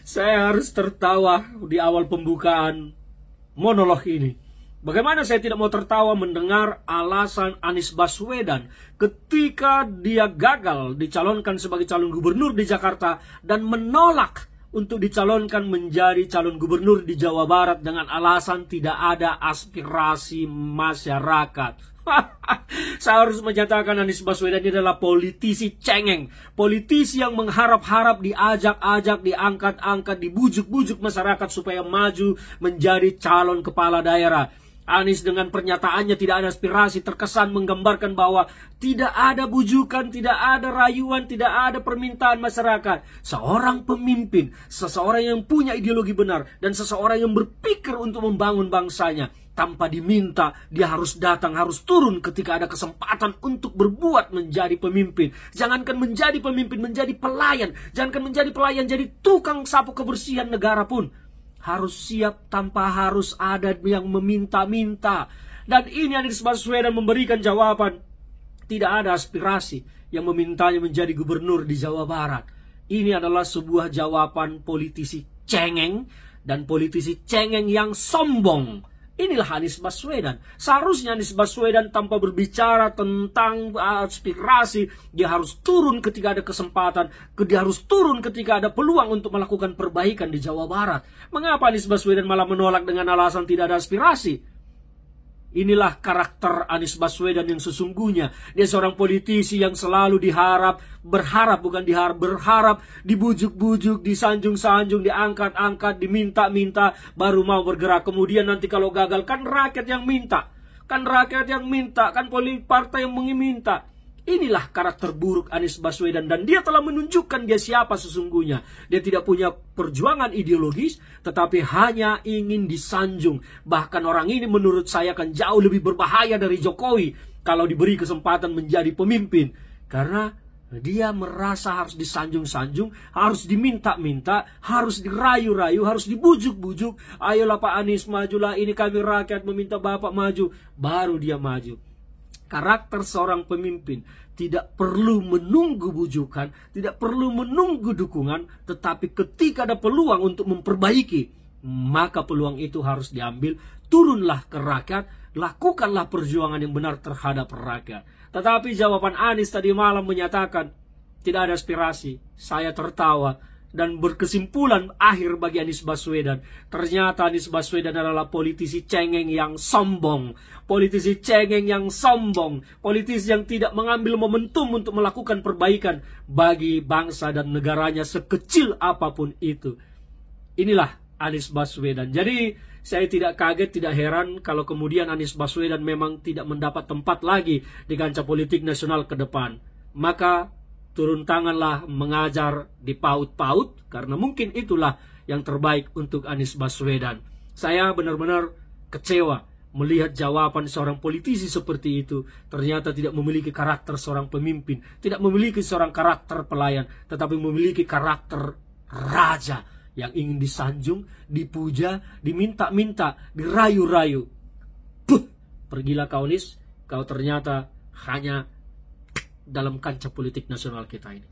Saya harus tertawa di awal pembukaan monolog ini. Bagaimana saya tidak mau tertawa mendengar alasan Anies Baswedan ketika dia gagal dicalonkan sebagai calon gubernur di Jakarta dan menolak untuk dicalonkan menjadi calon gubernur di Jawa Barat dengan alasan tidak ada aspirasi masyarakat. Saya harus menyatakan Anies Baswedan ini adalah politisi cengeng, politisi yang mengharap-harap diajak-ajak, diangkat-angkat, dibujuk-bujuk masyarakat supaya maju menjadi calon kepala daerah. Anies dengan pernyataannya tidak ada aspirasi terkesan menggambarkan bahwa tidak ada bujukan, tidak ada rayuan, tidak ada permintaan masyarakat. Seorang pemimpin, seseorang yang punya ideologi benar dan seseorang yang berpikir untuk membangun bangsanya, tanpa diminta dia harus datang, harus turun ketika ada kesempatan untuk berbuat menjadi pemimpin. Jangankan menjadi pemimpin, menjadi pelayan. Jangankan menjadi pelayan, jadi tukang sapu kebersihan negara pun harus siap tanpa harus ada yang meminta-minta. Dan ini Anies Baswedan memberikan jawaban. Tidak ada aspirasi yang memintanya menjadi gubernur di Jawa Barat. Ini adalah sebuah jawaban politisi cengeng dan politisi cengeng yang sombong. Inilah Anies Baswedan. Seharusnya Anies Baswedan tanpa berbicara tentang aspirasi, dia harus turun ketika ada kesempatan, dia harus turun ketika ada peluang untuk melakukan perbaikan di Jawa Barat. Mengapa Anies Baswedan malah menolak dengan alasan tidak ada aspirasi? Inilah karakter Anies Baswedan yang sesungguhnya. Dia seorang politisi yang selalu berharap, dibujuk-bujuk, disanjung-sanjung, diangkat-angkat, diminta-minta, baru mau bergerak. Kemudian nanti kalau gagal, kan rakyat yang minta. Kan partai yang meminta. Inilah karakter buruk Anies Baswedan dan dia telah menunjukkan dia siapa sesungguhnya. Dia tidak punya perjuangan ideologis tetapi hanya ingin disanjung. Bahkan orang ini menurut saya akan jauh lebih berbahaya dari Jokowi kalau diberi kesempatan menjadi pemimpin. Karena dia merasa harus disanjung-sanjung, harus diminta-minta, harus dirayu-rayu, harus dibujuk-bujuk. Ayolah Pak Anies, majulah, ini kami rakyat meminta Bapak maju. Baru dia maju. Karakter seorang pemimpin tidak perlu menunggu bujukan, tidak perlu menunggu dukungan, tetapi ketika ada peluang untuk memperbaiki, maka peluang itu harus diambil. Turunlah ke rakyat, lakukanlah perjuangan yang benar terhadap rakyat. Tetapi jawaban Anies tadi malam menyatakan tidak ada aspirasi. Saya tertawa. Dan berkesimpulan akhir bagi Anies Baswedan, ternyata Anies Baswedan adalah politisi cengeng yang sombong. Politisi cengeng yang sombong. Politisi yang tidak mengambil momentum untuk melakukan perbaikan bagi bangsa dan negaranya sekecil apapun itu. Inilah Anies Baswedan. Jadi saya tidak kaget, tidak heran kalau kemudian Anies Baswedan memang tidak mendapat tempat lagi di kancah politik nasional ke depan. Maka turun tanganlah mengajar di PAUD, karena mungkin itulah yang terbaik untuk Anies Baswedan. Saya benar-benar kecewa melihat jawaban seorang politisi seperti itu. Ternyata tidak memiliki karakter seorang pemimpin, tidak memiliki seorang karakter pelayan, tetapi memiliki karakter raja yang ingin disanjung, dipuja, diminta-minta, dirayu-rayu. Pergilah kau Anies, kau ternyata hanya dalam kancah politik nasional kita ini.